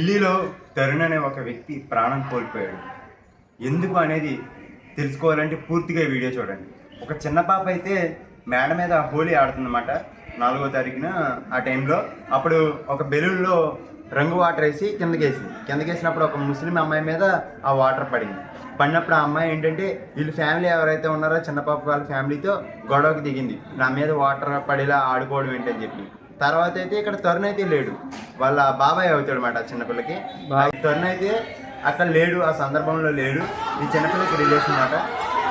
ఢిల్లీలో తరుణ్ అనే ఒక వ్యక్తి ప్రాణం కోల్పోయాడు. ఎందుకు అనేది తెలుసుకోవాలంటే పూర్తిగా ఈ వీడియో చూడండి. ఒక చిన్న పాప అయితే మేడ మీద హోలీ ఆడుతుందన్నమాట. 4వ తారీఖున ఆ టైంలో అప్పుడు ఒక బెలూన్లో రంగు వాటర్ వేసి కిందకేసినప్పుడు ఒక ముస్లిం అమ్మాయి మీద ఆ వాటర్ పడినప్పుడు ఆ అమ్మాయి ఏంటంటే వీళ్ళ ఫ్యామిలీ ఎవరైతే ఉన్నారో చిన్న పాప వాళ్ళ ఫ్యామిలీతో గొడవకి దిగింది. నా మీద వాటర్ పడేలా ఆడుకోవడం ఏంటని చెప్పి. తర్వాత అయితే ఇక్కడ తరుణ్ అయితే లేడు, వాళ్ళ బాబాయ్ అవుతాడు అనమాట చిన్నపిల్లకి. తరుణ్ అయితే అక్కడ లేడు, ఆ సందర్భంలో లేడు. ఈ చిన్నపిల్లకి రిలేషన్ అనమాట.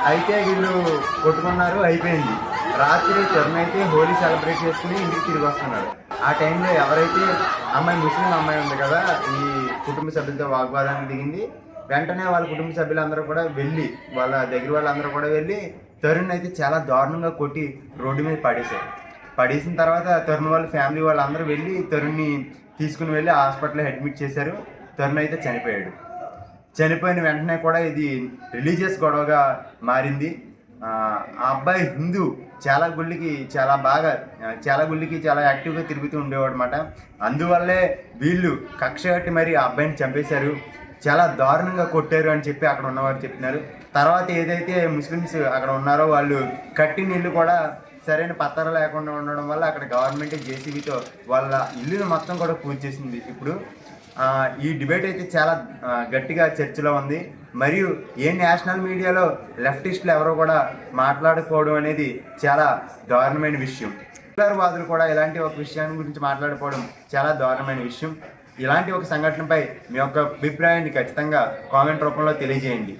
అయితే వీళ్ళు కొట్టుకున్నారు, అయిపోయింది. రాత్రి తరుణ్ అయితే హోలీ సెలబ్రేట్ చేసుకుని ఇంటికి తిరిగి వస్తున్నాడు. ఆ టైంలో ఎవరైతే అమ్మాయి ముస్లిం అమ్మాయి ఉంది కదా, ఈ కుటుంబ సభ్యులతో వాగ్వాదానికి దిగింది. వెంటనే వాళ్ళ కుటుంబ సభ్యులందరూ కూడా వెళ్ళి, వాళ్ళ దగ్గర వాళ్ళందరూ కూడా వెళ్ళి తరుణ్ అయితే చాలా దారుణంగా కొట్టి రోడ్డు మీద పడేసిన తర్వాత తరుణ్ వాళ్ళ ఫ్యామిలీ వాళ్ళందరూ వెళ్ళి తరుణ్ని తీసుకుని వెళ్ళి హాస్పిటల్లో అడ్మిట్ చేశారు. తరుణ్ అయితే చనిపోయిన వెంటనే కూడా ఇది రిలీజియస్ గొడవగా మారింది. ఆ అబ్బాయి హిందూ, చాలా గుళ్ళకి చాలా యాక్టివ్గా తిరుగుతూ ఉండేవాడు అనమాట. అందువల్లే వీళ్ళు కక్ష కట్టి మరి ఆ అబ్బాయిని చంపేశారు, చాలా దారుణంగా కొట్టారు అని చెప్పి అక్కడ ఉన్నవారు చెప్తున్నారు. తర్వాత ఏదైతే ముస్లిమ్స్ అక్కడ ఉన్నారో వాళ్ళు కట్టిన ఇల్లు కూడా సరైన పత్రాలు లేకుండా ఉండడం వల్ల అక్కడ గవర్నమెంట్ జేసీబీతో వాళ్ళ ఇల్లును మొత్తం కూడా కూల్చేసింది. ఇప్పుడు ఈ డిబేట్ అయితే చాలా గట్టిగా చర్చలో ఉంది. మరియు నేషనల్ మీడియాలో లెఫ్టిస్టులు ఎవరో కూడా మాట్లాడుకోవడం అనేది చాలా దారుణమైన విషయం. వాదులు కూడా ఇలాంటి ఒక విషయాన్ని గురించి మాట్లాడుకోవడం చాలా దారుణమైన విషయం. ఇలాంటి ఒక సంఘటనపై మీ యొక్క అభిప్రాయాన్ని ఖచ్చితంగా కామెంట్ రూపంలో తెలియజేయండి.